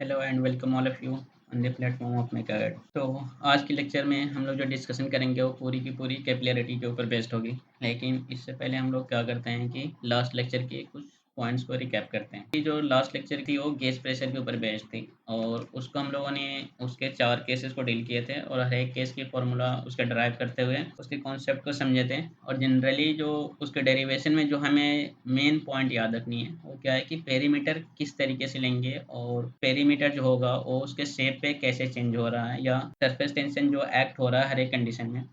Hello and welcome all of you on the platform of my guide. तो आज के lecture में हम लोग जो डिस्कशन करेंगे वो पूरी की पूरी कैपिलरिटी के ऊपर बेस्ड होगी। लेकिन इससे पहले हम लोग क्या करते हैं कि लास्ट लेक्चर के कुछ पॉइंट्स को रिकैप करते हैं। ये जो लास्ट लेक्चर थी वो गेज प्रेशर के ऊपर बेस्ड थी और उसको हम लोगों ने उसके 4 केसेस को डील किए थे और हर एक केस की फॉर्मूला उसका ड्राइव करते हुए उसके कॉन्सेप्ट को समझे थे। और जनरली जो उसके डेरिवेशन में जो हमें मेन पॉइंट याद रखनी है वो क्या है कि पेरीमीटर किस तरीके से लेंगे और पेरीमीटर जो होगा वो उसके शेप पे कैसे चेंज हो रहा है या सरफेस टेंशन जो एक्ट हो रहा है हर एक कंडीशन में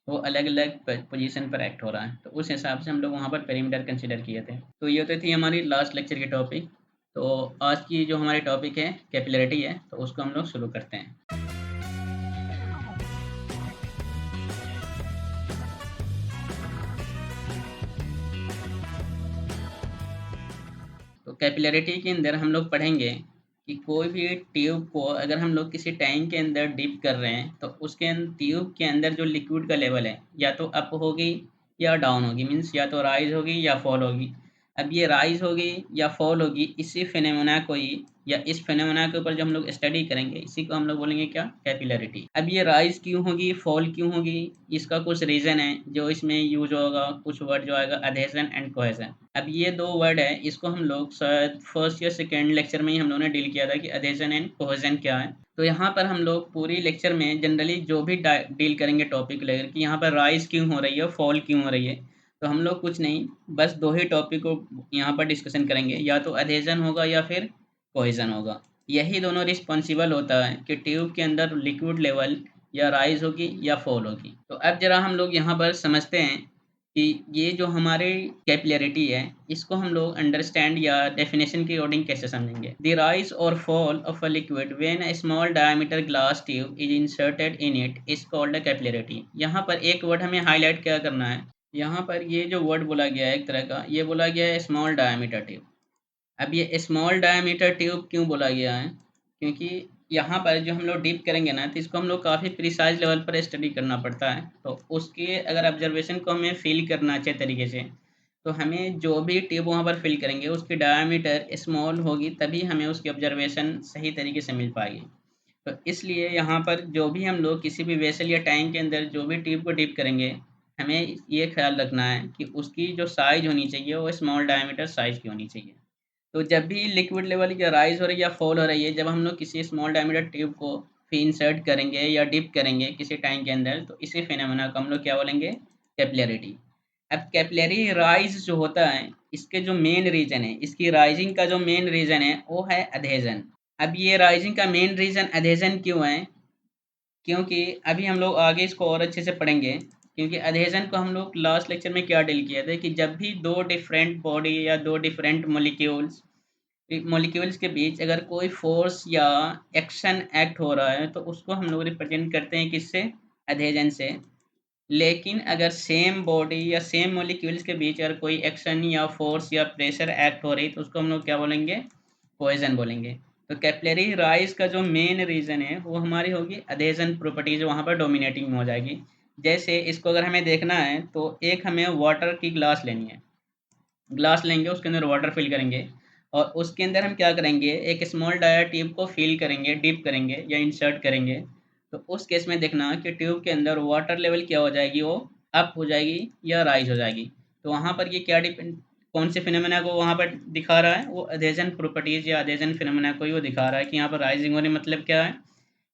वो अलग-अलग पोजीशन पर एक्ट हो रहा है। तो उस हिसाब से हम लोग वहाँ पर पेरीमीटर कंसीडर किए थे। तो ये तो थी हमारी लास्ट लेक्चर की टॉपिक। तो आज की जो हमारी टॉपिक है कैपिलरिटी है, तो उसको हम लोग शुरू करते हैं। तो कैपिलरिटी के अंदर हम लोग पढ़ेंगे कि कोई भी ट्यूब को अगर हम लोग किसी टैंक के अंदर डिप कर रहे हैं तो उसके ट्यूब के अंदर जो लिक्विड का लेवल है या तो अप होगी या डाउन होगी, मीन्स या तो राइज होगी या फॉल होगी। अब ये राइज होगी या फॉल होगी, इसी फिनोमेना को ही या इस फिनोमेना के ऊपर जो हम लोग स्टडी करेंगे इसी को हम लोग बोलेंगे क्या, कैपिलरिटी। अब ये राइज क्यों होगी, फॉल क्यों होगी, इसका कुछ रीजन है जो इसमें यूज होगा। कुछ वर्ड जो आएगा अधेशन एंड कोहेशन। अब ये 2 वर्ड है, इसको हम लोग शायद फर्स्ट या सेकंड लेक्चर में ही हम लोगों ने डील किया था कि अधेशन एंड कोहेशन क्या है। तो यहाँ पर हम लोग पूरी लेक्चर में जनरली जो भी डील करेंगे टॉपिक लेकर कि यहाँ पर राइज क्यों हो रही है, फॉल क्यों हो रही है, तो हम लोग कुछ नहीं, बस 2 ही टॉपिक को यहाँ पर डिस्कशन करेंगे, या तो अधेशन होगा या फिर कोहेशन होगा। यही दोनों रिस्पॉन्सिबल होता है कि ट्यूब के अंदर लिक्विड लेवल या राइज होगी या फॉल होगी। तो अब जरा हम लोग यहाँ पर समझते हैं कि ये जो हमारे कैपिलरिटी है इसको हम लोग अंडरस्टैंड या डेफिनेशन के अकॉर्डिंग कैसे समझेंगे। द राइज और fall of a liquid when a small diameter glass tube is inserted in it is called a capillarity. यहाँ पर एक वर्ड हमें हाईलाइट क्या करना है, यहाँ पर ये जो वर्ड बोला गया है एक तरह का, ये बोला गया है स्मॉल डायमीटर ट्यूब। अब ये स्मॉल डायमीटर ट्यूब क्यों बोला गया है, क्योंकि यहाँ पर जो हम लोग डीप करेंगे ना तो इसको हम लोग काफ़ी प्रिसाइज लेवल पर स्टडी करना पड़ता है। तो उसके अगर ऑब्जर्वेशन को हमें फील करना अच्छे तरीके से, तो हमें जो भी ट्यूब वहाँ पर फिल करेंगे उसकी डायमीटर स्मॉल होगी, तभी हमें उसकी ऑब्जर्वेशन सही तरीके से मिल पाएगी। तो इसलिए यहाँ पर जो भी हम लोग किसी भी वेसल या टैंक के अंदर जो भी ट्यूब को डीप करेंगे, हमें ये ख्याल रखना है कि उसकी जो साइज़ होनी चाहिए वो स्मॉल डायमीटर साइज़ की होनी चाहिए। तो जब भी लिक्विड लेवल या राइज़ हो रही है या फॉल हो रही है, जब हम लोग किसी स्मॉल डायमीटर ट्यूब को फिर इंसर्ट करेंगे या डिप करेंगे किसी टैंक के अंदर, तो इसी फिनोमेना को हम लोग क्या बोलेंगे, कैपिलरिटी। अब कैपिलरी राइज़ जो होता है, इसके जो मेन रीज़न है, इसकी राइज़िंग का जो मेन रीज़न है वो है अधेज़न। अब ये राइज़िंग का मेन रीज़न अधेज़न क्यों है? क्योंकि अभी हम लोग आगे इसको और अच्छे से पढ़ेंगे, क्योंकि अधेज़न को हम लोग लास्ट लेक्चर में क्या डील किए थे कि जब भी 2 डिफरेंट बॉडी या 2 डिफरेंट मॉलिक्यूल्स के बीच अगर कोई फ़ोर्स या एक्शन एक्ट हो रहा है, तो उसको हम लोग रिप्रेज़ेंट करते हैं किससे? अधेज़न से। लेकिन अगर सेम बॉडी या सेम मॉलिक्यूल्स के बीच अगर कोई एक्शन या फ़ोर्स या प्रेशर एक्ट हो रही, तो उसको हम लोग क्या बोलेंगे? कोहेज़न बोलेंगे। तो कैपिलरी राइज़ का जो मेन रीज़न है, वो हमारी होगी अधेज़न प्रॉपर्टीज़ वहाँ पर डोमिनेटिंग हो जाएगी। जैसे इसको अगर हमें देखना है, तो एक हमें वाटर की ग्लास लेनी है। ग्लास लेंगे, उसके अंदर वाटर फिल करेंगे और उसके अंदर हम क्या करेंगे, एक स्मॉल डाया ट्यूब को फिल करेंगे, डिप करेंगे या इंसर्ट करेंगे। तो उस केस में देखना कि ट्यूब के अंदर वाटर लेवल क्या हो जाएगी, वो अप हो जाएगी या राइज हो जाएगी। तो वहाँ पर ये क्या डिपेंड, कौन से फिनोमेना को वहाँ पर दिखा रहा है, वो अधेजन प्रॉपर्टीज या अधेजन फिनोमेना को ही वो दिखा रहा है कि यहाँ पर राइजिंग होने मतलब क्या है,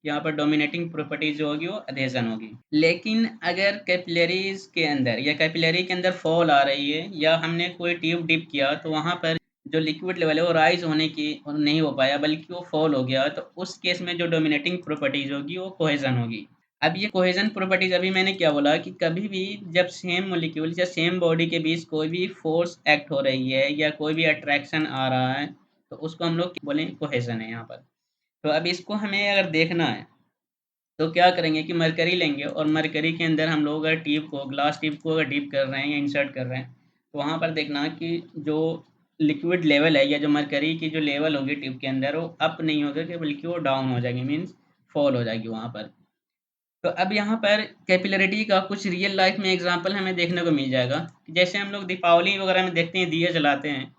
यहाँ पर डोमिनेटिंग प्रॉपर्टीज जो होगी वो अधेजन होगी। लेकिन अगर कैपिलरीज के अंदर या कैपिलरी के अंदर फॉल आ रही है या हमने कोई ट्यूब डिप किया, तो वहाँ पर जो लिक्विड लेवल है वो राइज होने की नहीं हो पाया बल्कि वो फॉल हो गया, तो उस केस में जो डोमिनेटिंग प्रॉपर्टीज होगी वो कोहेजन होगी। अब ये कोहेजन प्रॉपर्टीज अभी मैंने क्या बोला कि कभी भी जब सेम मॉलिक्यूल्स या सेम बॉडी के बीच कोई भी फोर्स एक्ट हो रही है या कोई भी अट्रैक्शन आ रहा है, तो उसको हम लोग बोलेंगे कोहेजन है यहाँ पर। तो अब इसको हमें अगर देखना है तो क्या करेंगे कि मरकरी लेंगे और मरकरी के अंदर हम लोग अगर ट्यूब को, ग्लास ट्यूब को अगर डीप कर रहे हैं या इंसर्ट कर रहे हैं, तो वहाँ पर देखना कि जो लिक्विड लेवल है या जो मरकरी की जो लेवल होगी ट्यूब के अंदर वो अप नहीं होगा कि बल्कि वो डाउन हो जाएगी, मीन्स फॉल हो जाएगी वहाँ पर। तो अब यहाँ पर कैपिलरिटी का कुछ रियल लाइफ में एग्जांपल हमें देखने को मिल जाएगा। जैसे हम लोग दीपावली वगैरह में देखते हैं दिए जलाते हैं,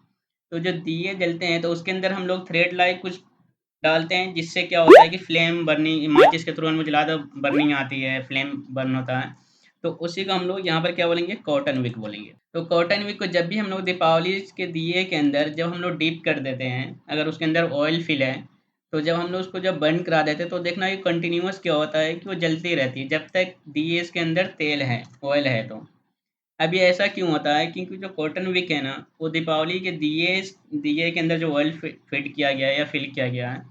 तो जो दिए जलते हैं तो उसके अंदर हम लोग थ्रेड लाइक कुछ डालते हैं, जिससे क्या होता है कि फ्लेम बर्निंग, माचिस के थ्रू हम जला दो बर्निंग आती है, फ्लेम बर्न होता है। तो उसी को हम लोग यहाँ पर क्या बोलेंगे, कॉटन विक बोलेंगे। तो कॉटन विक को जब भी हम लोग दीपावली के दिए के अंदर जब हम लोग डीप कर देते हैं, अगर उसके अंदर ऑयल फिल है, तो जब हम लोग उसको जब बर्न करा देते हैं तो देखना ये कंटिन्यूअस क्या होता है कि वो जलती रहती है जब तक दिए के अंदर तेल है, ऑयल है। तो अब ये ऐसा क्यों होता है, क्योंकि जो कॉटन विक है ना, वो दीपावली के दिए दिए के अंदर जो ऑयल फिट किया गया है या फिल किया गया है,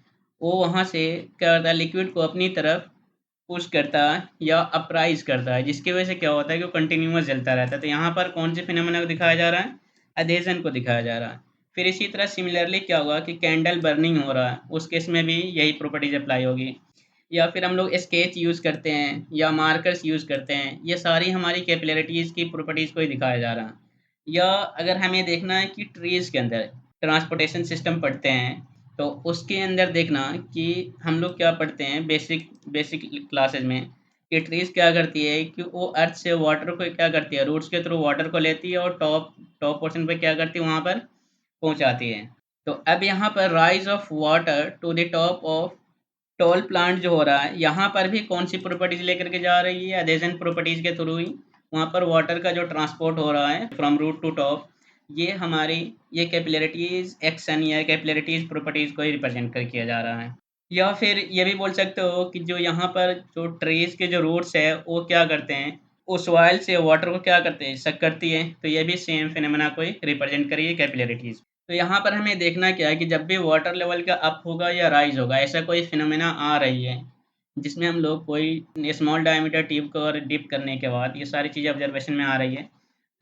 वो वहाँ से क्या करता है, लिक्विड को अपनी तरफ पुश करता है या अपराइज करता है, जिसकी वजह से क्या होता है कि वो कंटिन्यूअस जलता रहता है। तो यहाँ पर कौन से फिनोमेना को दिखाया जा रहा है, अधेजन को दिखाया जा रहा है। फिर इसी तरह सिमिलरली क्या होगा कि कैंडल बर्निंग हो रहा है, उस केस में भी यही प्रॉपर्टीज अप्लाई होगी। या फिर हम लोग स्केच यूज़ करते हैं या मार्कर्स यूज़ करते हैं, ये सारी हमारी कैपिलरिटीज़ की प्रॉपर्टीज़ को ही दिखाया जा रहा है। या अगर हमें देखना है कि ट्रीज़ के अंदर ट्रांसपोर्टेशन सिस्टम पढ़ते हैं, तो उसके अंदर देखना कि हम लोग क्या पढ़ते हैं बेसिक बेसिक क्लासेस में, कि ट्रीज़ क्या करती है कि वो अर्थ से वाटर को क्या करती है, रूट्स के थ्रू वाटर को लेती है और टॉप टॉप पोर्शन पे क्या करती है, वहाँ पर पहुँचाती है। तो अब यहाँ पर rise of water to the top of tall plant जो हो रहा है, यहाँ पर भी कौन-सी प्रॉपर्टीज़ लेकर के जा रही है? एडहेज़न प्रॉपर्टीज़ के थ्रू ही वहाँ पर वाटर का जो ट्रांसपोर्ट हो रहा है फ्रॉम रूट टू टॉप, ये हमारी ये कैपिलरिटीज़ एक्शन या कैपिलरिटीज़ प्रॉपर्टीज़ को ही रिप्रेज़ेंट कर किया जा रहा है। या फिर ये भी बोल सकते हो कि जो यहाँ पर जो ट्रीज़ के जो रूट्स है, वो क्या करते हैं, वो सॉइल से वाटर को क्या करते हैं, सक करती है। तो ये भी सेम फिनोमेना को ही रिप्रेज़ेंट कर रही है कैपिलरिटीज़। तो यहाँ पर हमें देखना क्या है कि जब भी वाटर लेवल का अप होगा या राइज़ होगा, ऐसा कोई फिनोमेना आ रही है, जिसमें हम लोग कोई स्मॉल डायमीटर ट्यूब को और डिप करने के बाद ये सारी चीज़ें ऑब्ज़र्वेशन में आ रही है,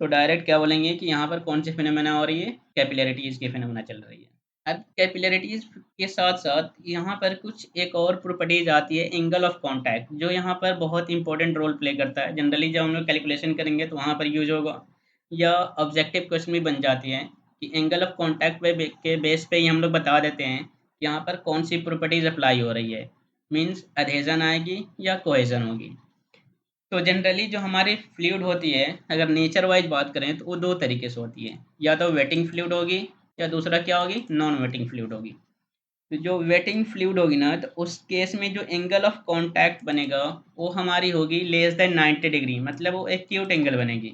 तो डायरेक्ट क्या बोलेंगे कि यहाँ पर कौन-सी फिनोमेना हो रही है, कैपिलरिटीज़ की फिनोमेना चल रही है। अब कैपिलरिटीज़ के साथ-साथ यहाँ पर कुछ एक और प्रॉपर्टीज़ आती है, एंगल ऑफ कॉन्टैक्ट, जो यहाँ पर बहुत इम्पोर्टेंट रोल प्ले करता है। जनरली जब हम लोग कैलकुलेशन करेंगे तो वहाँ पर यूज़ होगा, या ऑब्जेक्टिव क्वेश्चन भी बन जाती है कि एंगल ऑफ कॉन्टैक्ट के बेस पे ही हम लोग बता देते हैं कि यहाँ पर कौन-सी प्रॉपर्टीज़ अप्लाई हो रही है। मीन्स एडहेज़न आएगी या कोहेज़न होगी। तो जनरली जो हमारी फ्लूइड होती है, अगर नेचर वाइज़ बात करें तो वो 2 तरीके से होती है। या तो वेटिंग फ्लूइड होगी या दूसरा क्या होगी, नॉन वेटिंग फ्लूइड होगी। तो जो वेटिंग फ्लूइड होगी ना, तो उस केस में जो एंगल ऑफ कॉन्टैक्ट बनेगा, वो हमारी होगी लेस देन 90 डिग्री, मतलब वो एक्यूट एंगल बनेगी।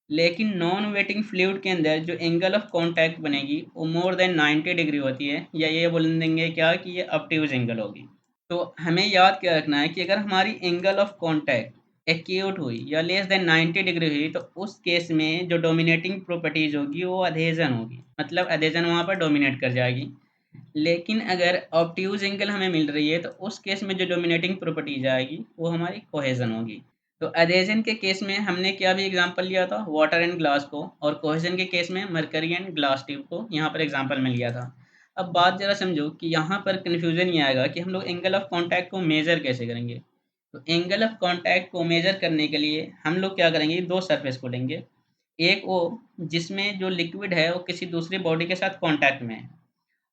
लेकिन नॉन वेटिंग फ्लूइड के अंदर जो एंगल ऑफ कॉन्टैक्ट बनेगी, वो मोर देन 90 डिग्री होती है, या ये बोल देंगे क्या कि ये ऑब्ट्यूज़ एंगल होगी। तो हमें याद क्या रखना है कि अगर हमारी एंगल ऑफ कॉन्टैक्ट एक्यूट हुई या लेस देन 90 डिग्री हुई, तो उस केस में जो डोमिनेटिंग प्रॉपर्टीज़ होगी वो अधेज़न होगी, मतलब अधेज़न वहाँ पर डोमिनेट कर जाएगी। लेकिन अगर ऑब्ट्यूज़ एंगल हमें मिल रही है, तो उस केस में जो डोमिनेटिंग प्रॉपर्टीज़ आएगी वो हमारी कोहेज़न होगी। तो अधेज़न के केस में हमने क्या भी एग्ज़ाम्पल लिया था, वाटर एंड ग्लास को, और कोहेज़न के केस में मरकरी एंड ग्लास ट्यूब को यहाँ पर एग्ज़ाम्पल में लिया था। अब बात ज़रा समझो कि यहाँ पर कन्फ्यूज़न ये आएगा कि हम लोग एंगल ऑफ कॉन्टैक्ट को मेज़र कैसे करेंगे? तो एंगल ऑफ कॉन्टैक्ट को मेज़र करने के लिए हम लोग क्या करेंगे, 2 सरफेस को लेंगे। एक वो जिसमें जो लिक्विड है वो किसी दूसरी बॉडी के साथ कॉन्टैक्ट में है,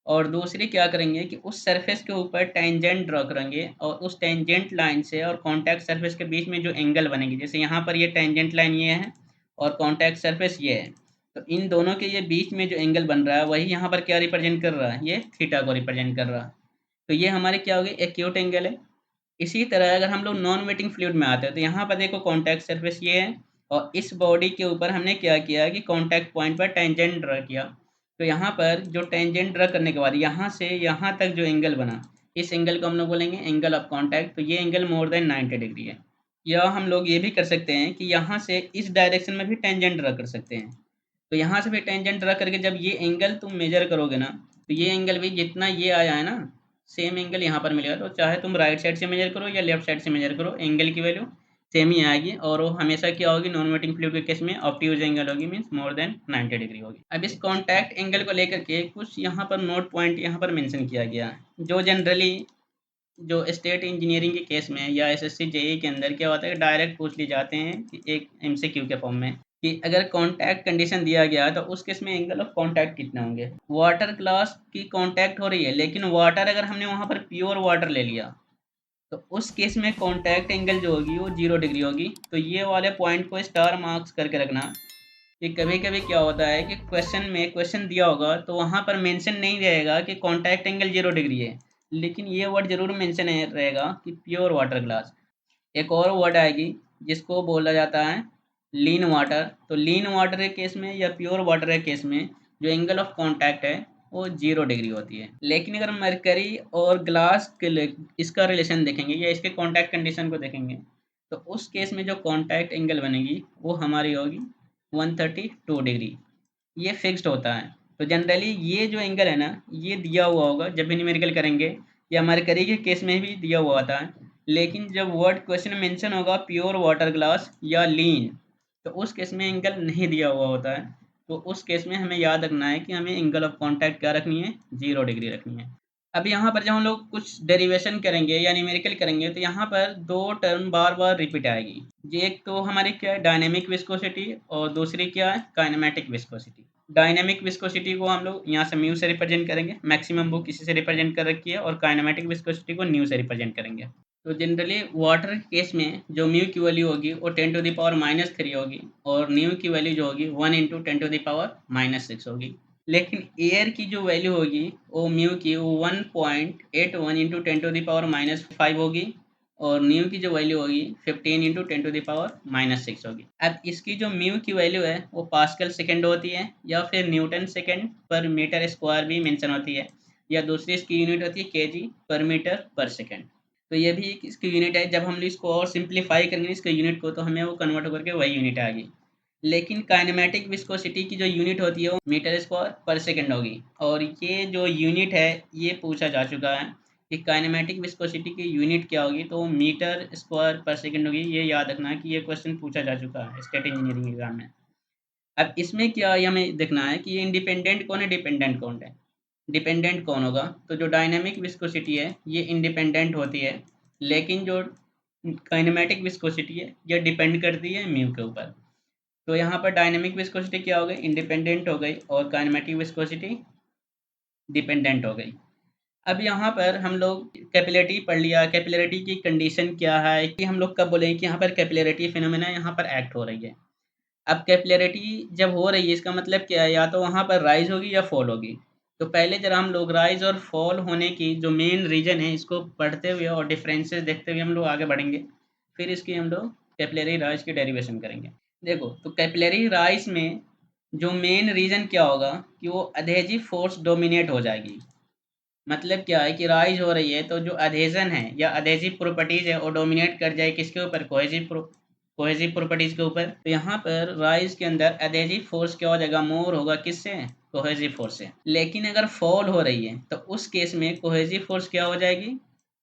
और दूसरी क्या करेंगे कि उस सरफेस के ऊपर टेंजेंट ड्रॉ करेंगे, और उस टेंजेंट लाइन से और कॉन्टैक्ट सरफेस के बीच में जो एंगल बनेगी, जैसे यहाँ पर ये टेंजेंट लाइन ये है और कॉन्टैक्ट सरफेस ये है, तो इन दोनों के ये बीच में जो एंगल बन रहा है वही यहाँ पर क्या रिप्रेजेंट कर रहा है, ये थीटा को रिप्रेजेंट कर रहा है। तो ये हमारे क्या हो गए, एक्यूट एंगल है। इसी तरह अगर हम लोग नॉन वेटिंग फ्लूइड में आते हैं, तो यहाँ पर देखो कॉन्टैक्ट सरफेस ये है, और इस बॉडी के ऊपर हमने क्या किया कि कॉन्टैक्ट पॉइंट पर टेंजेंट ड्रा किया। तो यहाँ पर जो टेंजेंट ड्रा करने के बाद यहाँ से यहाँ तक जो एंगल बना, इस एंगल को हम लोग बोलेंगे एंगल ऑफ कॉन्टैक्ट। तो ये एंगल मोर देन 90 डिग्री है। या हम लोग ये भी कर सकते हैं कि यहाँ से इस डायरेक्शन में भी टेंजेंट ड्रा कर सकते हैं। तो यहाँ से भी टेंजेंट ड्रा करके जब ये एंगल तुम मेजर करोगे ना, तो ये एंगल भी जितना ये आया है ना, सेम एंगल यहाँ पर मिलेगा। तो चाहे तुम राइट साइड से मेजर करो या लेफ्ट साइड से मेजर करो, एंगल की वैल्यू सेम ही आएगी, और वो हमेशा क्या होगी, नॉन वेटिंग फ्लूइड के केस में ऑब्ट्यूज एंगल होगी, मीन्स मोर देन 90 डिग्री होगी। अब इस कॉन्टैक्ट एंगल को लेकर के कुछ यहाँ पर नोट पॉइंट यहाँ पर मेंशन किया गया है, जो जनरली जो स्टेट इंजीनियरिंग के केस में या एसएससी जेईई के अंदर क्या होता है, डायरेक्ट पूछ लिए जाते हैं कि एक एमसीक्यू के फॉर्म में, कि अगर कॉन्टैक्ट कंडीशन दिया गया है तो उस केस में एंगल ऑफ कॉन्टैक्ट कितने होंगे। वाटर ग्लास की कॉन्टैक्ट हो रही है, लेकिन वाटर अगर हमने वहाँ पर प्योर वाटर ले लिया, तो उस केस में कॉन्टैक्ट एंगल जो होगी वो 0 डिग्री होगी। तो ये वाले पॉइंट को स्टार मार्क्स करके रखना, कि कभी-कभी क्या होता है कि क्वेश्चन दिया होगा तो वहाँ पर मेंशन नहीं रहेगा कि कॉन्टैक्ट एंगल 0 डिग्री है, लेकिन ये वर्ड ज़रूर मेंशन रहेगा कि प्योर वाटर ग्लास। एक और वर्ड आएगी जिसको बोला जाता है लीन वाटर। तो लीन वाटर के केस में या प्योर वाटर के केस में जो एंगल ऑफ कांटेक्ट है वो 0 डिग्री होती है। लेकिन अगर मरकरी और ग्लास के इसका रिलेशन देखेंगे या इसके कांटेक्ट कंडीशन को देखेंगे तो उस केस में जो कांटेक्ट एंगल बनेगी वो हमारी होगी 132 डिग्री। ये फिक्स्ड होता है। तो जनरली ये जो एंगल है ना ये दिया हुआ होगा जब भी न्यूमेरिकल करेंगे या मरकरी के केस में भी दिया हुआ होता है। लेकिन जब वर्ड क्वेश्चन में मेंशन होगा प्योर वाटर ग्लास या लीन तो उस केस में एंगल नहीं दिया हुआ होता है। तो उस केस में हमें याद रखना है कि हमें एंगल ऑफ कांटेक्ट क्या रखनी है, 0 डिग्री रखनी है। अब यहाँ पर जब हम लोग कुछ डेरिवेशन करेंगे या न्यूमेरिकल करेंगे तो यहाँ पर दो टर्म बार बार रिपीट आएगी। ये एक तो हमारी क्या है डायनेमिक विस्कोसिटी और दूसरी क्या है काइनेमेटिक विस्कोसिटी। डायनेमिक विस्कोसिटी को हम लोग यहाँ से म्यू से रिप्रेजेंट करेंगे, मैक्सिमम वो किसी से रिप्रेजेंट कर रखी है, और काइनेमेटिक विस्कोसिटी को न्यू से रिप्रेजेंट करेंगे। तो जनरली वाटर केस में जो म्यू की वैल्यू होगी वो 10⁻³ होगी और न्यू की वैल्यू जो होगी 1 × 10⁻⁻6 होगी। लेकिन एयर की जो वैल्यू होगी वो म्यू की 1.81 × 10⁻⁻5 होगी और न्यू की जो वैल्यू होगी 15 × 10⁻⁻6 होगी। अब इसकी जो म्यू की वैल्यू है वो पास्कल सेकेंड होती है या फिर न्यूटन सेकेंड पर मीटर स्क्वायर भी मेंशन होती है, या दूसरी इसकी यूनिट होती है केजी पर मीटर पर सेकेंड। तो ये भी एक इसकी यूनिट है। जब हम लोग इसको और सिंप्लीफाई करेंगे इसके यूनिट को तो हमें वो कन्वर्ट करके वही यूनिट आएगी। लेकिन काइनेमेटिक विस्कोसिटी की जो यूनिट होती है वो मीटर स्क्वायर पर सेकंड होगी, और ये जो यूनिट है ये पूछा जा चुका है कि काइनेमेटिक विस्कोसिटी की यूनिट क्या होगी, तो मीटर स्क्वायर पर सेकंड होगी। ये याद रखना है कि ये क्वेश्चन पूछा जा चुका है स्टेट इंजीनियरिंग एग्जाम में। अब इसमें क्या है हमें देखना है कि ये इंडिपेंडेंट कौन है, डिपेंडेंट कौन है। डिपेंडेंट कौन होगा, तो जो डायनेमिक विस्कोसिटी है ये इंडिपेंडेंट होती है, लेकिन जो काइनेमेटिक विस्कोसिटी है ये डिपेंड करती है म्यू के ऊपर। तो यहाँ पर डायनेमिक विस्कोसिटी क्या हो गई, इंडिपेंडेंट हो गई, और काइनेमेटिक विस्कोसिटी डिपेंडेंट हो गई। अब यहाँ पर हम लोग कैपिलरिटी पढ़ लिया। कैपिलरिटी की कंडीशन क्या है कि हम लोग कब बोलेंगे कि यहाँ पर कैपिलरिटी फिनोमेना यहाँ पर एक्ट हो रही है। अब कैपिलरिटी जब हो रही है इसका मतलब क्या है, या तो वहाँ पर राइज होगी या फॉल होगी। तो पहले जरा हम लोग राइज और फॉल होने की जो मेन रीजन है इसको पढ़ते हुए और डिफरेंसेस देखते हुए हम लोग आगे बढ़ेंगे। फिर इसकी हम लोग कैपिलरी राइज की डेरिवेशन करेंगे। देखो तो कैपिलरी राइज में जो मेन रीजन क्या होगा कि वो अधेजिव फोर्स डोमिनेट हो जाएगी। मतलब क्या है कि राइज हो रही है तो जो अधेजन है या अधेजिव प्रॉपर्टीज है वो डोमिनेट कर जाए किसके ऊपर, कोहेजिव प्रॉपर्टीज के ऊपर। तो यहाँ पर राइज के अंदर अधेजिव फोर्स क्या हो जाएगा, मोर होगा किससे, कोहेजिव फोर्स से। लेकिन अगर फॉल हो रही है तो उस केस में कोहेजिव फोर्स क्या हो जाएगी,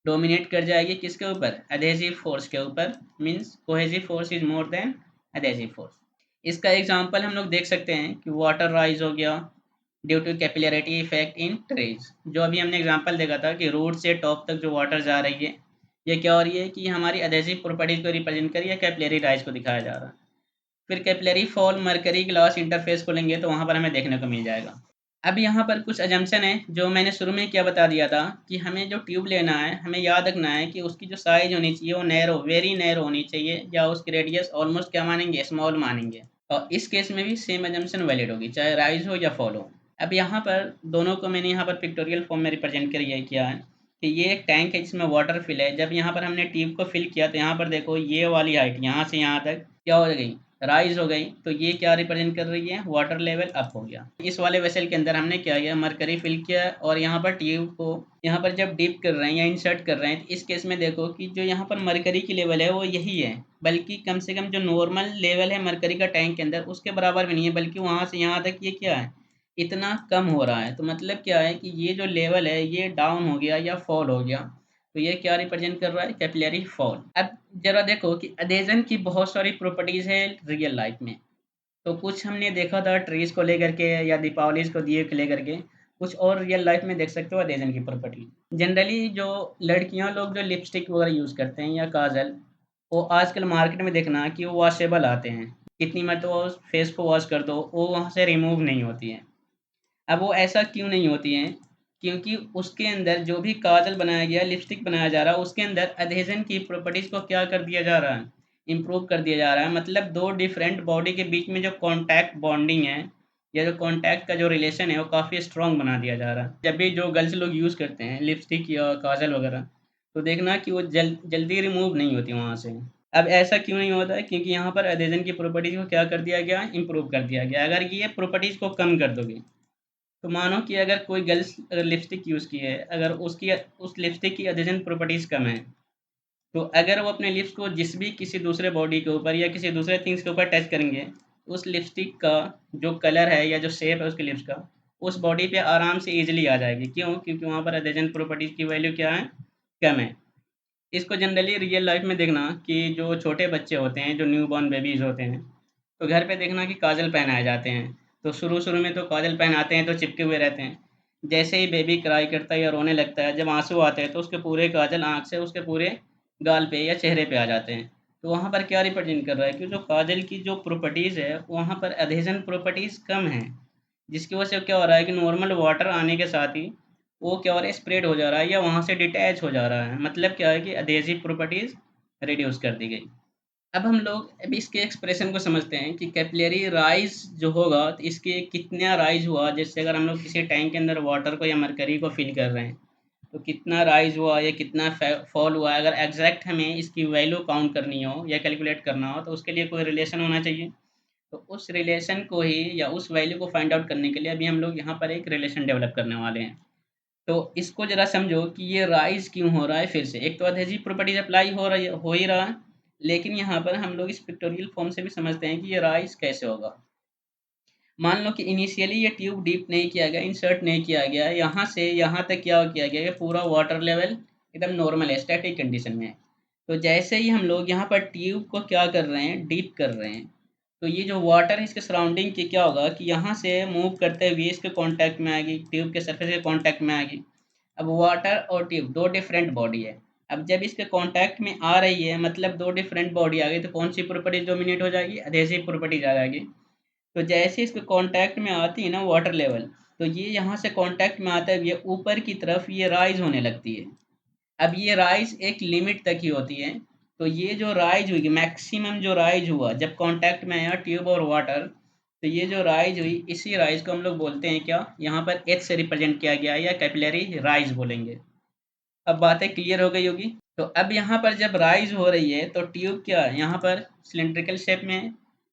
डोमिनेट कर जाएगी किसके ऊपर, अधेजिव फोर्स के ऊपर। Means cohesive force is more than adhesive force. इसका एग्जांपल हम लोग देख सकते हैं कि वाटर राइज हो गया due to capillarity effect in trees. जो अभी हमने एग्जांपल देखा था कि रूट से टॉप तक जो वाटर जा रही है ये क्या हो रही है कि हमारी अधेसिव प्रॉपर्टीज को रिप्रेजेंट कर, या कैपिलरी राइज को दिखाया जा रहा है। फिर capillary fall mercury glass interface को लेंगे तो वहाँ पर हमें देखने को मिल जाएगा। अब यहाँ पर कुछ अजम्पशन है जो मैंने शुरू में क्या बता दिया था कि हमें जो ट्यूब लेना है हमें याद रखना है कि उसकी जो साइज होनी चाहिए वो नैरो, वेरी नैरो होनी चाहिए, या उसकी रेडियस ऑलमोस्ट क्या मानेंगे, स्मॉल मानेंगे। और इस केस में भी सेम अजम्पशन वैलिड होगी चाहे राइज हो या फॉल हो। अब यहाँ पर दोनों को मैंने यहाँ पर पिक्टोरियल फॉर्म में रिप्रेजेंट किया है कि ये एक टैंक है जिसमें वाटर फिल है। जब यहाँ पर हमने ट्यूब को फिल किया तो यहाँ पर देखो ये वाली हाइट यहाँ से यहाँ तक क्या हो गई, राइज हो गई। तो ये क्या रिप्रेजेंट कर रही है, वाटर लेवल अप हो गया। इस वाले वेसल के अंदर हमने क्या किया, मरकरी फिल किया, और यहाँ पर ट्यूब को यहाँ पर जब डिप कर रहे हैं या इंसर्ट कर रहे हैं तो इस केस में देखो कि जो यहाँ पर मरकरी की लेवल है वो यही है, बल्कि कम से कम जो नॉर्मल लेवल है मरकरी का टैंक के अंदर उसके बराबर भी नहीं है, बल्कि वहाँ से यहाँ तक ये क्या है, इतना कम हो रहा है। तो मतलब क्या है कि ये जो लेवल है ये डाउन हो गया या फॉल हो गया। तो ये क्या रिप्रेजेंट कर रहा है, कैपिलरी फॉल। अब जरा देखो कि अधेजन की बहुत सारी प्रॉपर्टीज है रियल लाइफ में। तो कुछ हमने देखा था ट्रीज को लेकर के या दीपावली को दिए को लेकर के, कुछ और रियल लाइफ में देख सकते हो अधेजन की प्रॉपर्टी। जनरली जो लड़कियां लोग जो लिपस्टिक वगैरह यूज़ करते हैं या काजल, वो आजकल मार्केट में देखना कि वो वॉशेबल आते हैं, कितनी मरतबा फेस को वॉश कर दो वो वहाँ से रिमूव नहीं होती हैं। अब वो ऐसा क्यों नहीं होती हैं, क्योंकि उसके अंदर जो भी काजल बनाया गया, लिपस्टिक बनाया जा रहा है, उसके अंदर अधेजन की प्रॉपर्टीज़ को क्या कर दिया जा रहा है, इम्प्रूव कर दिया जा रहा है। मतलब दो डिफरेंट बॉडी के बीच में जो कॉन्टैक्ट बॉन्डिंग है या जो कॉन्टैक्ट का जो रिलेशन है वो काफ़ी स्ट्रॉन्ग बना दिया जा रहा है। जब भी जो गर्ल्स लोग यूज़ करते हैं लिपस्टिक या काजल वगैरह, तो देखना कि वो जल्दी रिमूव नहीं होती वहाँ से। अब ऐसा क्यों नहीं होता है? क्योंकि यहाँ पर एडिशन की प्रॉपर्टीज़ को क्या कर दिया गया? इम्प्रूव कर दिया गया। अगर ये प्रॉपर्टीज़ को कम कर दोगे, तो मानो कि अगर कोई गर्ल्स अगर लिपस्टिक यूज़ की है, अगर उसकी उस लिपस्टिक की एडिशन प्रॉपर्टीज़ कम है, तो अगर वो अपने लिप्स को जिस भी किसी दूसरे बॉडी के ऊपर या किसी दूसरे थिंग्स के ऊपर टच करेंगे, उस लिपस्टिक का जो कलर है या जो शेप है उसके लिप्स का, उस बॉडी पे आराम से ईज़िली आ जाएगी। क्यों? क्योंकि वहाँ पर एडिशन प्रॉपर्टीज़ की वैल्यू क्या है? कम है। इसको जनरली रियल लाइफ में देखना कि जो छोटे बच्चे होते हैं, जो न्यूबॉर्न बेबीज़ होते हैं, तो घर पे देखना कि काजल पहनाए जाते हैं। तो शुरू-शुरू में तो काजल पहनाते हैं तो चिपके हुए रहते हैं। जैसे ही बेबी क्राई करता है या रोने लगता है, जब आँसू आते हैं तो उसके पूरे काजल आँख से उसके पूरे गाल पे या चेहरे पे आ जाते हैं। तो वहाँ पर क्या रिप्रेज़ेंट कर रहा है कि जो काजल की जो प्रॉपर्टीज़ है, वहाँ पर एडहेज़न प्रॉपर्टीज़ कम हैं। जिसकी वजह से क्या हो रहा है कि नॉर्मल वाटर आने के साथ ही वो क्या हो रहा है स्प्रेड हो जा रहा है या वहाँ से डिटैच हो जा रहा है। मतलब क्या है कि एडहेसिव प्रॉपर्टीज़ रिड्यूस कर दी गई। अब हम लोग अब इसके एक्सप्रेशन को समझते हैं कि कैपिलरी राइज़ जो होगा तो इसके कितना राइज़ हुआ, जैसे अगर हम लोग किसी टैंक के अंदर वाटर को या मरकरी को फिल कर रहे हैं, तो कितना राइज़ हुआ या कितना फॉल हुआ है, अगर एग्जैक्ट हमें इसकी वैल्यू काउंट करनी हो या कैलकुलेट करना हो तो उसके लिए कोई रिलेशन होना चाहिए। तो उस रिलेशन को ही या उस वैल्यू को फाइंड आउट करने के लिए अभी हम लोग यहाँ पर एक रिलेशन डेवलप करने वाले हैं। तो इसको ज़रा समझो कि ये राइज़ क्यों हो रहा है फिर से। एक तो एडहेसिव प्रॉपर्टीज़ अप्लाई हो ही रहा है, लेकिन यहाँ पर हम लोग इस पिक्टोरियल फॉर्म से भी समझते हैं कि ये राइज़ कैसे होगा। मान लो कि इनिशियली ये ट्यूब डीप नहीं किया गया, इंसर्ट नहीं किया गया, यहाँ से यहाँ तक क्या किया गया, ये पूरा वाटर लेवल एकदम नॉर्मल है, स्टैटिक कंडीशन में है। तो जैसे ही हम लोग यहाँ पर ट्यूब को क्या कर रहे हैं, डीप कर रहे हैं, तो ये जो वाटर है इसके सराउंडिंग की क्या होगा कि यहाँ से मूव करते हुए इसके कॉन्टैक्ट में आएगी, ट्यूब के सरफेस के कॉन्टैक्ट में आएगी। अब वाटर और ट्यूब 2 डिफरेंट बॉडी है। अब जब इसके कॉन्टैक्ट में आ रही है मतलब 2 डिफरेंट बॉडी आ गई तो कौन-सी प्रॉपर्टी डोमिनेट हो जाएगी? एडहेसिव प्रॉपर्टीज़ आ जाएगी। तो जैसे इसके कॉन्टैक्ट में आती है ना वाटर लेवल, तो ये यहाँ से कॉन्टैक्ट में आते हुए ऊपर की तरफ ये राइज़ होने लगती है। अब ये राइज़ एक लिमिट तक ही होती है। तो ये जो राइज़ हुई, मैक्सिमम जो राइज़ हुआ जब कॉन्टैक्ट में आया ट्यूब और वाटर, तो ये जो राइज़ हुई, इसी राइज़ को हम लोग बोलते हैं क्या? यहाँ पर एच से रिप्रेज़ेंट किया गया है या कैपिलरी राइज़ बोलेंगे। अब बातें क्लियर हो गई होगी। तो अब यहाँ पर जब राइज़ हो रही है तो ट्यूब क्या है? यहाँ पर सिलिंड्रिकल शेप में है।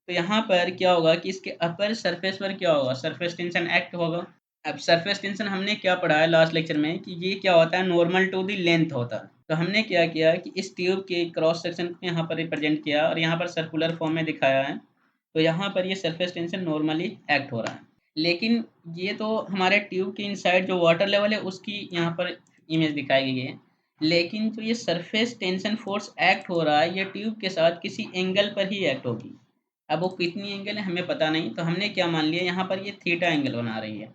तो यहाँ पर क्या होगा कि इसके अपर सरफेस पर क्या होगा? सरफेस टेंशन एक्ट होगा। अब सरफेस टेंशन हमने क्या पढ़ा है लास्ट लेक्चर में कि ये क्या होता है? नॉर्मल टू द लेंथ होता है। तो हमने क्या किया कि इस ट्यूब के क्रॉस सेक्शन को यहाँ पर रिप्रेजेंट किया और यहाँ पर सर्कुलर फॉर्म में दिखाया है। तो यहाँ पर ये सरफेस टेंशन नॉर्मली एक्ट हो रहा है। लेकिन ये तो हमारे ट्यूब के इनसाइड जो वाटर लेवल है उसकी यहाँ पर इमेज दिखाई गई है। लेकिन जो ये सरफेस टेंशन फोर्स एक्ट हो रहा है ये ट्यूब के साथ किसी एंगल पर ही एक्ट होगी। अब वो कितनी एंगल है हमें पता नहीं, तो हमने क्या मान लिया यहाँ पर ये थीटा एंगल बना रही है।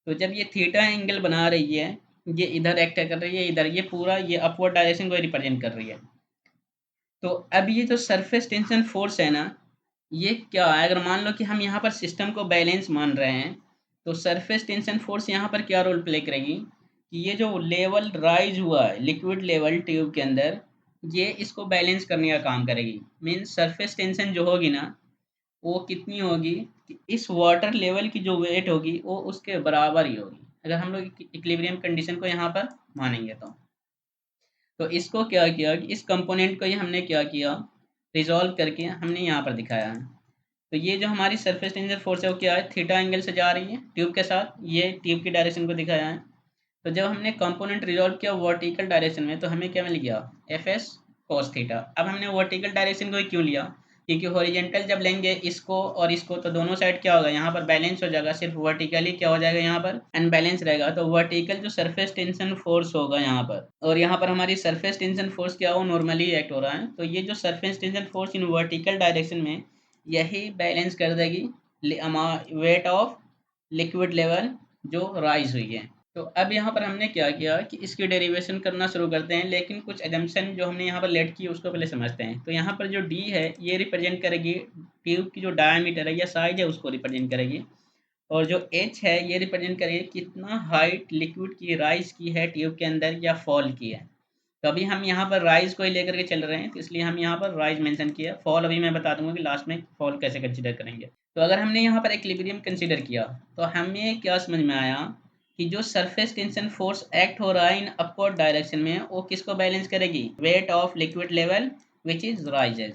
तो जब ये थीटा एंगल बना रही है, ये इधर एक्ट कर रही है, इधर ये पूरा ये अपवर्ड डायरेक्शन को रिप्रेजेंट कर रही है। तो अब ये जो सरफेस टेंशन फोर्स है ना, ये क्या है? अगर मान लो कि हम यहाँ पर सिस्टम को बैलेंस मान रहे हैं, तो सरफेस टेंशन फोर्स यहाँ पर क्या रोल प्ले करेगी कि ये जो लेवल राइज हुआ है, लिक्विड लेवल ट्यूब के अंदर, ये इसको बैलेंस करने का काम करेगी। मीन्स सरफेस टेंशन जो होगी ना, वो कितनी होगी कि इस वाटर लेवल की जो वेट होगी वो उसके बराबर ही होगी, अगर हम लोग इक्विलिब्रियम कंडीशन को यहाँ पर मानेंगे तो इसको क्या किया कि इस कंपोनेंट को ही हमने क्या किया, रिजॉल्व करके हमने यहाँ पर दिखाया है। तो ये जो हमारी सरफेस टेंशन फोर्स है वो क्या है, थीटा एंगल से जा रही है ट्यूब के साथ, ये ट्यूब की डायरेक्शन को दिखाया है। तो जब हमने कंपोनेंट रिजॉल्व किया वर्टिकल डायरेक्शन में तो हमें क्या मिल गया, एफ एस कोस थीटा। अब हमने वर्टिकल डायरेक्शन को ही क्यों लिया, क्योंकि हॉरिजेंटल जब लेंगे इसको और इसको तो दोनों साइड क्या होगा, यहाँ पर बैलेंस हो जाएगा, सिर्फ वर्टिकली क्या हो जाएगा यहाँ पर अनबैलेंस रहेगा। तो वर्टिकल जो सरफेस टेंशन फोर्स होगा यहाँ पर, और यहाँ पर हमारी सरफेस टेंशन फोर्स क्या हो, नॉर्मली एक्ट हो रहा है। तो ये जो surface tension force in vertical direction में यही बैलेंस कर देगी वेट ऑफ लिक्विड लेवल जो राइज हुई है। तो अब यहाँ पर हमने क्या किया कि इसकी डेरिवेशन करना शुरू करते हैं, लेकिन कुछ एजम्पशन जो हमने यहाँ पर लेट की उसको पहले समझते हैं। तो यहाँ पर जो डी है ये रिप्रेजेंट करेगी ट्यूब की जो डायमीटर है या साइज है उसको रिप्रेजेंट करेगी, और जो एच है ये रिप्रेजेंट करेगी कितना हाइट लिक्विड की राइज की है ट्यूब के अंदर या फॉल की है। तो अभी हम यहाँ पर राइज को ही लेकर के चल रहे हैं, तो इसलिए हम यहाँ पर राइज मेंशन किया। फॉल अभी मैं बता दूंगा कि लास्ट में फॉल कैसे कंसीडर करेंगे। तो अगर हमने यहाँ पर इक्विलिब्रियम कंसीडर किया तो हमें क्या समझ में आया कि जो सरफेस टेंशन फोर्स एक्ट हो रहा है इन अपवर्ड डायरेक्शन में, वो किसको बैलेंस करेगी? Weight of liquid level which is rises.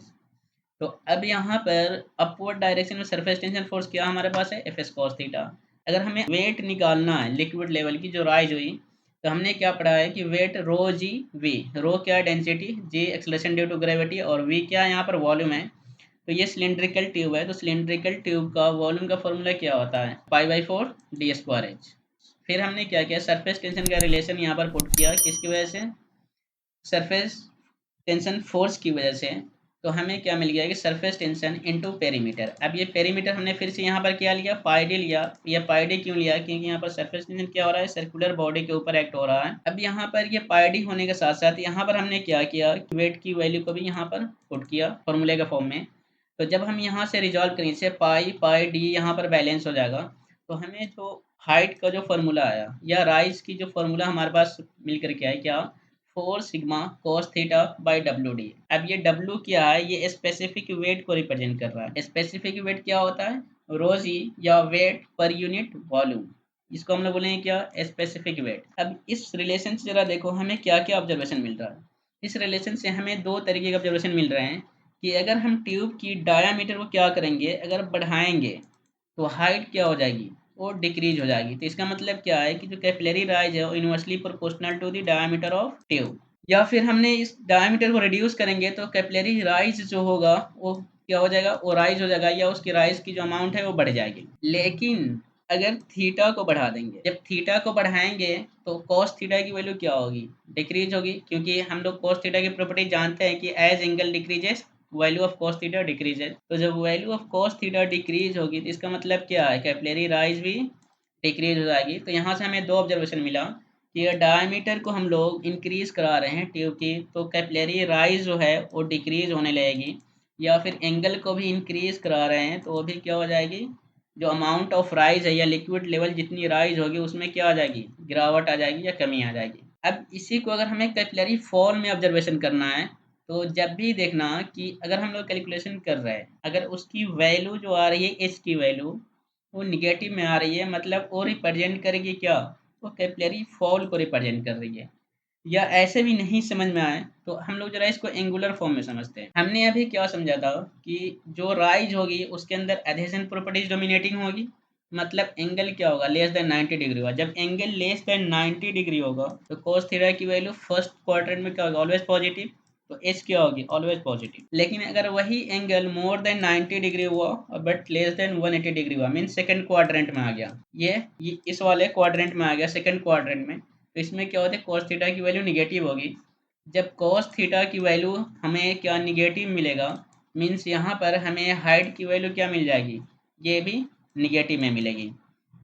तो अब यहाँ पर अपवर्ड डायरेक्शन में सरफेस टेंशन फोर्स क्या हमारे पास है? F S cos theta. अगर हमें वेट निकालना है लिक्विड लेवल की जो राइज हुई, तो हमने क्या पढ़ा है कि wait row ji we. Rho क्या है? Density. G acceleration due to gravity. और वी क्या है? यहाँ पर वॉल्यूम है। तो ये सिलेंड्रिकल ट्यूब है, तो सिलेंड्रिकल ट्यूब का वॉल्यूम का फॉर्मूला क्या होता है? पाई/4 डी स्क्वायर एच। फिर हमने क्या किया? सरफेस टेंशन का रिलेशन यहाँ पर पुट किया। किसकी वजह से? सरफेस टेंशन फोर्स की वजह से। तो हमें क्या मिल गया कि सरफेस टेंशन इनटू पेरीमीटर। अब ये पेरीमीटर हमने फिर से यहाँ पर क्या लिया? पाई डी लिया। ये पाई डी क्यों लिया? क्योंकि यहाँ पर सरफेस टेंशन क्या हो रहा है? सर्कुलर बॉडी के ऊपर एक्ट हो रहा है। अब यहाँ पर ये पाई डी होने के साथ साथ यहाँ पर हमने क्या किया? वेट की वैल्यू को भी यहाँ पर पुट किया फॉर्मूले के फॉर्म में। तो जब हम यहाँ से रिजॉल्व करें, इसे पाई पाई डी यहाँ पर बैलेंस हो जाएगा। तो हमें जो हाइट का जो फॉर्मूला आया या राइज की जो फॉर्मूला हमारे पास मिल करके आया क्या? 4 sigma cos theta by W D. अब ये डब्ल्यू क्या है? ये स्पेसिफिक वेट को रिप्रेजेंट कर रहा है। स्पेसिफिक वेट क्या होता है? रोजी या वेट पर यूनिट वॉल्यूम। इसको हम लोग बोलेंगे क्या? Specific weight. अब इस रिलेशन से जरा देखो हमें क्या क्या ऑब्जर्वेशन मिल रहा है। इस रिलेशन से हमें दो तरीके के ऑब्जर्वेशन मिल रहे हैं कि अगर हम ट्यूब की डायामीटर को क्या करेंगे? अगर बढ़ाएंगे तो हाइट क्या हो जाएगी? वो डिक्रीज हो जाएगी। तो इसका मतलब क्या है कि जो कैपिलरी राइज है वो inversely proportional to the diameter of tube. या फिर हमने इस डायमीटर को रिड्यूस करेंगे तो कैपिलरी राइज जो होगा वो क्या हो जाएगा? वो राइज हो जाएगा, या उसकी राइज की जो अमाउंट है वो बढ़ जाएगी। लेकिन अगर थीटा को बढ़ा देंगे, जब थीटा को बढ़ाएंगे तो कॉस थीटा की वैल्यू क्या होगी? डिक्रीज होगी, क्योंकि हम लोग कॉस थीटा की प्रॉपर्टी जानते हैं कि as angle decreases value of cos theta decrease है। तो जब value of cos theta decrease होगी तो इसका मतलब क्या है? कैपिलरी राइज भी डिक्रीज हो जाएगी। तो यहाँ से हमें दो ऑब्जर्वेशन मिला कि डायमीटर को हम लोग इंक्रीज करा रहे हैं ट्यूब की, तो कैपिलरी राइज जो है वो डिक्रीज होने लगेगी। या फिर एंगल को भी इंक्रीज करा रहे हैं तो वो भी क्या हो जाएगी? जो अमाउंट ऑफ राइज है या लिक्विड लेवल जितनी राइज होगी उसमें क्या आ जाएगी? गिरावट आ जाएगी या कमी आ जाएगी। अब इसी को अगर हमें कैपिलरी फॉल में ऑब्जर्वेशन करना है, तो जब भी देखना कि अगर हम लोग कैलकुलेशन कर रहे हैं, अगर उसकी वैल्यू जो आ रही है एच की वैल्यू वो निगेटिव में आ रही है, मतलब वो रिप्रेजेंट करेगी क्या? वो कैपिलरी फॉल को रिप्रेजेंट कर रही है। या ऐसे भी नहीं समझ में आए तो हम लोग जरा इसको एंगुलर फॉर्म में समझते हैं। हमने अभी क्या समझा था कि जो राइज होगी उसके अंदर एडहेशन प्रॉपर्टीज डोमिनेटिंग होगी। मतलब एंगल क्या होगा? लेस देन 90 डिग्री होगा। जब एंगल लेस देन 90 डिग्री होगा तो cos थीटा की वैल्यू फर्स्ट क्वाड्रेंट में क्या होगा? Always positive. तो एच क्या होगी? Always positive. लेकिन अगर वही एंगल मोर देन 90 डिग्री हुआ और बट लेस देन 180 डिग्री हुआ, मीन सेकंड क्वाड्रेंट में आ गया, ये इस वाले क्वाड्रेंट में आ गया, सेकंड क्वाड्रेंट में, तो इसमें क्या होता है? cos थीटा की वैल्यू निगेटिव होगी। जब cos थीटा की वैल्यू हमें क्या निगेटिव मिलेगा, मीन्स यहाँ पर हमें हाइट की वैल्यू क्या मिल जाएगी? ये भी निगेटिव में मिलेगी।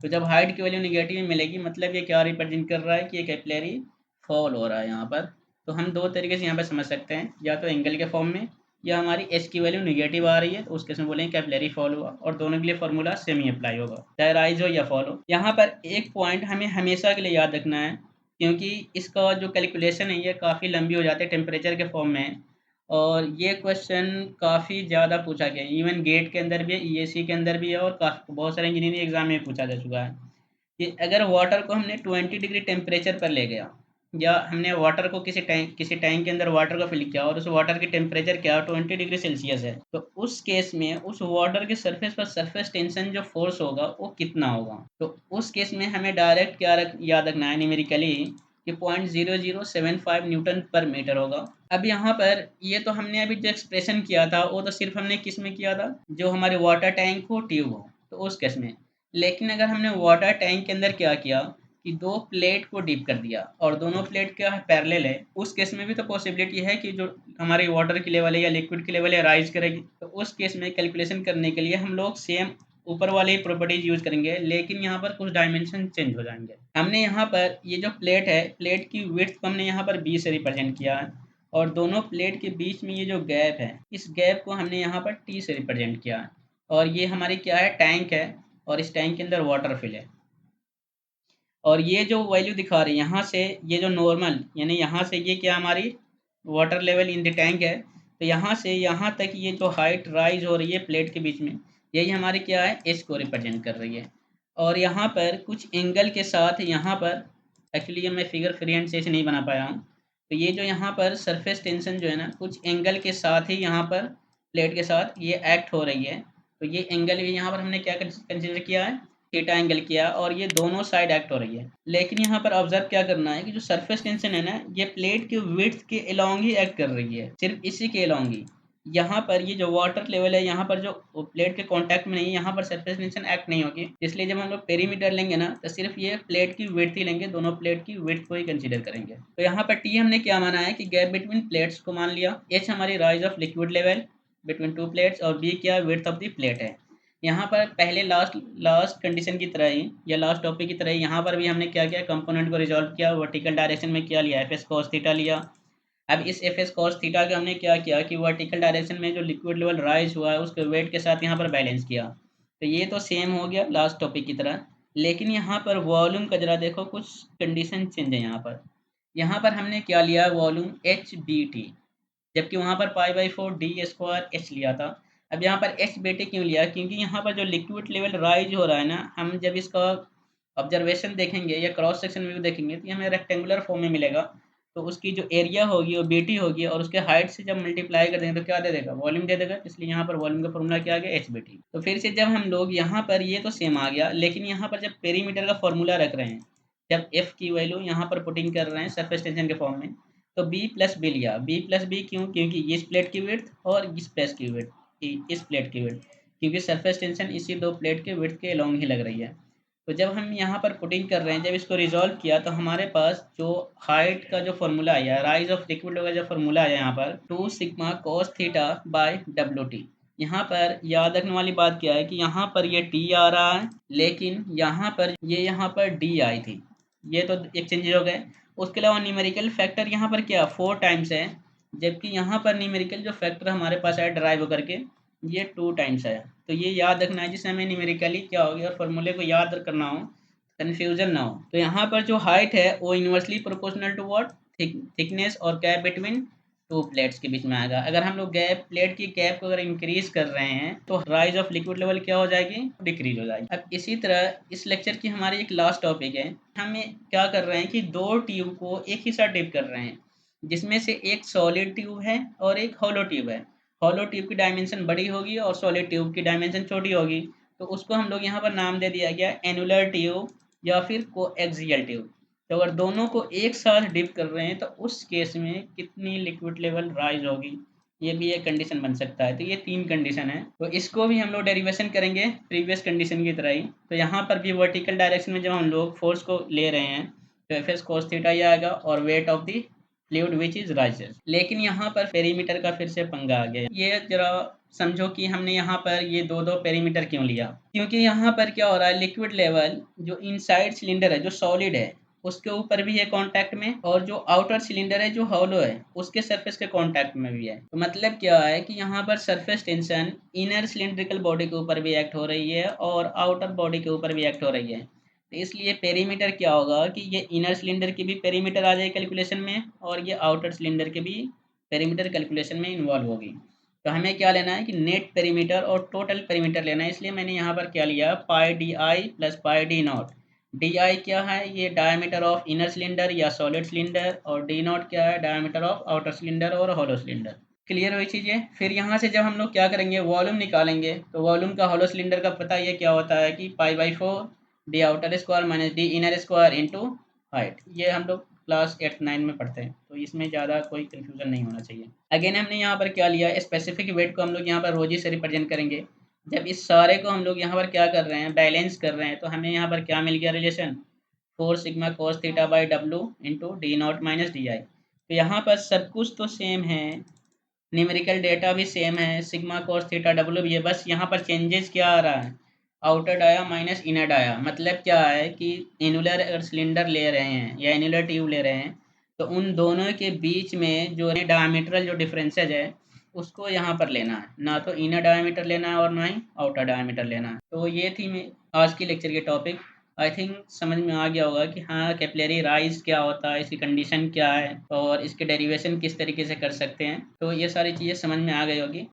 तो जब हाइट की वैल्यू निगेटिव में मिलेगी मतलब ये क्या रिप्रेजेंट कर रहा है कि ये कैपिलरी फॉल हो रहा है यहाँ पर। तो हम दो तरीके से यहाँ पर समझ सकते हैं, या तो एंगल के फॉर्म में, या हमारी एच की वैल्यू निगेटिव आ रही है तो उस केस में बोलेंगे कैपिलरी फॉल हुआ। और दोनों के लिए फॉर्मूला सेम ही अप्लाई होगा, चाहे राइज हो या फॉल हो। यहाँ पर एक पॉइंट हमें हमेशा के लिए याद रखना है, क्योंकि इसका जो कैलकुलेशन है ये काफ़ी लंबी हो जाती है टेम्परेचर के फॉर्म में। और ये क्वेश्चन काफ़ी ज़्यादा पूछा गया है, इवन गेट के अंदर भी है, ईएसी के अंदर भी है, और काफ़ी बहुत सारे इंजीनियरिंग एग्जाम में पूछा जा चुका है कि अगर वाटर को हमने 20 डिग्री टेम्परेचर पर ले गया, या हमने वाटर को किसी टैंक के अंदर वाटर को फिल किया और उस वाटर की टेम्परेचर क्या 20 डिग्री सेल्सियस है, तो उस केस में उस वाटर के सरफेस पर सरफेस टेंशन जो फोर्स होगा वो कितना होगा? तो उस केस में हमें डायरेक्ट क्या याद रखना है न्यूमेरिकली कि 0.0075 न्यूटन पर मीटर होगा। अब यहाँ पर ये तो हमने अभी जो एक्सप्रेशन किया था वो तो सिर्फ हमने किस में किया था? जो हमारे वाटर टैंक हो, ट्यूब हो, तो उस केस में। लेकिन अगर हमने वाटर टैंक के अंदर क्या किया कि दो प्लेट को डीप कर दिया और दोनों प्लेट क्या है? पैरेलल है, उस केस में भी तो पॉसिबिलिटी है कि जो हमारी वाटर की लेवल है या लिक्विड की लेवल है राइज करेगी। तो उस केस में कैलकुलेशन करने के लिए हम लोग सेम ऊपर वाले प्रॉपर्टीज यूज करेंगे, लेकिन यहाँ पर कुछ डायमेंशन चेंज हो जाएंगे। हमने यहाँ पर ये जो प्लेट है, प्लेट की विड्थ को हमने यहाँ पर 20 से रिप्रेजेंट किया है, और दोनों प्लेट के बीच में ये जो गैप है, इस गैप को हमने यहाँ पर टी से रिप्रेजेंट किया है। और ये हमारी क्या है? टैंक है, और इस टैंक के अंदर वाटर फिल है। और ये जो वैल्यू दिखा रही है यहाँ से, ये जो नॉर्मल यानी यहाँ से ये क्या हमारी water level in the tank है, तो यहाँ से यहाँ तक ये जो हाइट राइज हो रही है प्लेट के बीच में, यही हमारी क्या है, एच को रिप्रेजेंट कर रही है। और यहाँ पर कुछ एंगल के साथ यहाँ पर, एक्चुअली ये मैं फिगर फ्री हैंड से इसे नहीं बना पाया हूँ, तो ये जो यहाँ पर सरफेस टेंशन जो है ना, कुछ एंगल के साथ ही यहाँ पर प्लेट के साथ ये एक्ट हो रही है। तो ये एंगल भी यहाँ पर हमने क्या कंसिडर किया है, थीटा एंगल किया, और ये दोनों साइड एक्ट हो रही है। लेकिन यहाँ पर ऑब्जर्व क्या करना है कि जो सरफेस टेंशन है ना, ये प्लेट के विड्थ के अलोंग ही एक्ट कर रही है, सिर्फ इसी के अलोंग ही। यहाँ पर ये जो वाटर लेवल है, यहाँ पर जो प्लेट के कांटेक्ट में नहीं है, यहाँ पर सरफेस टेंशन एक्ट नहीं होगी। इसलिए जब हम लोग पेरीमीटर लेंगे ना, तो सिर्फ ये प्लेट की विड्थ ही लेंगे, दोनों प्लेट की विड्थ को ही कंसीडर करेंगे। तो यहाँ पर टी हमने क्या माना है कि गैप बिटवीन प्लेट्स को मान लिया, एच हमारी rise of liquid level between two plates, और बी क्या विड्थ ऑफ द प्लेट है। यहाँ पर पहले लास्ट कंडीशन की तरह ही या लास्ट टॉपिक की तरह ही यहाँ पर भी हमने क्या किया, कंपोनेंट को रिजॉल्व किया, वर्टिकल डायरेक्शन में क्या लिया, एफ एस कॉस थीटा लिया। अब इस एफ एस कॉस थीटा का हमने क्या किया कि वर्टिकल डायरेक्शन में जो लिक्विड लेवल राइज हुआ है उसके वेट के साथ यहाँ पर बैलेंस किया। तो ये तो सेम हो गया लास्ट टॉपिक की तरह, लेकिन यहाँ पर वॉल्यूम का जरा देखो, कुछ कंडीशन चेंज है यहाँ पर। यहाँ पर हमने क्या लिया, वॉल्यूम एच बी टी, जबकि वहाँ पर पाई/4 डी स्क्वायर एच लिया था। अब यहाँ पर एच बेटे क्यों लिया, क्योंकि यहाँ पर जो लिक्विड लेवल राइज हो रहा है ना, हम जब इसका ऑब्जर्वेशन देखेंगे या क्रॉस सेक्शन व्यू देखेंगे तो ये हमें रेक्टेंगुलर फॉर्म में मिलेगा। तो उसकी जो एरिया होगी वो बीटी होगी, और उसके हाइट से जब मल्टीप्लाई कर देंगे तो क्या दे देगा, वॉल्यूम दे देगा। इसलिए यहाँ पर वॉल्यूम का फॉर्मूला क्या आ गया, एच बेटी। तो फिर से जब हम लोग यहाँ पर, ये तो सेम आ गया, लेकिन यहाँ पर जब पेरीमीटर का फॉर्मूला रख रहे हैं, जब एफ की वैल्यू यहाँ पर पुटिंग कर रहे हैं सरफेस टेंशन के फॉर्म में, तो बी प्लस बी लिया। बी प्लस बी क्यों, क्योंकि इस प्लेट की विड्थ और इस प्लेट की विड्थ, इस प्लेट की विड्थ, क्योंकि सरफेस टेंशन इसी दो प्लेट के विड्थ के अलोंग ही लग रही है। तो जब हम यहाँ पर पुटिंग कर रहे हैं, जब इसको रिजॉल्व किया, तो हमारे पास जो हाइट का जो फॉर्मूला आया, राइज ऑफ लिक्विड का जो फॉर्मूला आया यहाँ पर, 2 sigma cos theta by W T. यहाँ पर याद रखने वाली बात क्या है कि यहाँ पर ये टी आ रहा है, लेकिन यहाँ पर ये यहाँ पर डी आई थी, ये तो एक चेंज हो गए। उसके अलावा न्यूमेरिकल फैक्टर यहाँ पर क्या 4 टाइम्स है, जबकि यहाँ पर न्यूमेरिकल जो फैक्टर हमारे पास है ड्राइव होकर के, ये 2 टाइम्स है। तो ये याद रखना है, जिससे हमें न्यूमेरिकली क्या हो गया और फॉर्मूले को याद करना हो, कन्फ्यूजन ना हो। तो यहाँ पर जो हाइट है वो inversely proportional to what, thickness और गैप बिटवीन टू प्लेट्स के बीच में आएगा। अगर हम लोग गैप, प्लेट की गैप को अगर इंक्रीज कर रहे हैं, तो राइज ऑफ लिक्विड लेवल क्या हो जाएगी, डिक्रीज हो जाएगी। अब इसी तरह इस लेक्चर की हमारी एक लास्ट टॉपिक है, हम क्या कर रहे हैं कि दो ट्यूब को एक ही साथ डिप कर रहे हैं, जिसमें से एक सॉलिड ट्यूब है और एक हॉलो ट्यूब है। हॉलो ट्यूब की डायमेंशन बड़ी होगी और सॉलिड ट्यूब की डायमेंशन छोटी होगी, तो उसको हम लोग यहाँ पर नाम दे दिया गया एनुलर ट्यूब या फिर कोएक्सियल ट्यूब। तो अगर दोनों को एक साथ डिप कर रहे हैं, तो उस केस में कितनी लिक्विड लेवल राइज होगी, ये भी एक कंडीशन बन सकता है। तो ये 3 कंडीशन है, तो इसको भी हम लोग डेरिवेशन करेंगे प्रीवियस कंडीशन की तरह ही। तो यहाँ पर भी वर्टिकल डायरेक्शन में जब हम लोग फोर्स को ले रहे हैं, तो एफ एस कॉस थीटा ही आएगा और weight of the fluid which is rises. लेकिन यहाँ पर पेरीमीटर का फिर से पंगा आ गया। ये जरा समझो कि हमने यहाँ पर ये दो पेरीमीटर क्यों लिया, क्योंकि यहाँ पर क्या हो रहा है, लिक्विड लेवल जो इनसाइड सिलेंडर है, जो सॉलिड है, उसके ऊपर भी है कांटेक्ट में, और जो आउटर सिलेंडर है जो हॉलो है, उसके सरफेस के कांटेक्ट में भी है। तो मतलब क्या है कि यहाँ पर surface tension inner cylindrical body के ऊपर भी एक्ट हो रही है और आउटर बॉडी के ऊपर भी एक्ट हो रही है। तो इसलिए पेरीमीटर क्या होगा कि ये इनर सिलेंडर की भी पेरीमीटर आ जाएगी कैलकुलेशन में, और ये आउटर सिलेंडर के भी पेरीमीटर कैलकुलेशन में इन्वॉल्व होगी। तो हमें क्या लेना है कि नेट पेरीमीटर और टोटल पेरीमीटर लेना है। इसलिए मैंने यहाँ पर क्या लिया, pi d i plus pi d naught. D i क्या है, ये डायमीटर ऑफ इनर सिलेंडर या सॉलिड सिलेंडर, और डी नॉट क्या है, डायमीटर ऑफ आउटर सिलेंडर और हॉलो सिलेंडर। क्लियर हुई चीज़ें। फिर यहाँ से जब हम लोग क्या करेंगे, वॉल्यूम निकालेंगे, तो वॉल्यूम का हॉलो सिलेंडर का पता ये क्या होता है कि पाई/4 d outer square minus d inner square into height. ये हम लोग क्लास 8-9 में पढ़ते हैं, तो इसमें ज़्यादा कोई कन्फ्यूजन नहीं होना चाहिए। अगेन हमने यहाँ पर क्या लिया, स्पेसिफिक वेट को हम लोग यहाँ पर रोजी से रिप्रेजेंट करेंगे। जब इस सारे को हम लोग यहाँ पर क्या कर रहे हैं, बैलेंस कर रहे हैं, तो हमें यहाँ पर क्या मिल गया relation, 4 sigma cos theta by W into D not minus D I. तो यहाँ पर सब कुछ तो सेम है, न्यूमेरिकल डेटा भी सेम है, सिग्मा कॉस थीटा डब्ल्यू भी है, बस यहाँ पर चेंजेस क्या आ रहा है, outer dia minus inner dia. मतलब क्या है कि एनुलर अगर सिलेंडर ले रहे हैं या एनुलर ट्यूब ले रहे हैं, तो उन दोनों के बीच में जो डायमीटरल जो डिफरेंसेज है उसको यहाँ पर लेना है, ना तो इनर डायमीटर लेना है और ना ही आउटर डायमीटर लेना है। तो ये थी आज की लेक्चर की टॉपिक। आई थिंक समझ में आ गया होगा कि हाँ, कैपिलरी राइज़ क्या होता है, इसकी कंडीशन क्या है और इसके डेरिवेशन किस तरीके से कर सकते हैं। तो ये सारी चीज़ें समझ में आ गई होगी।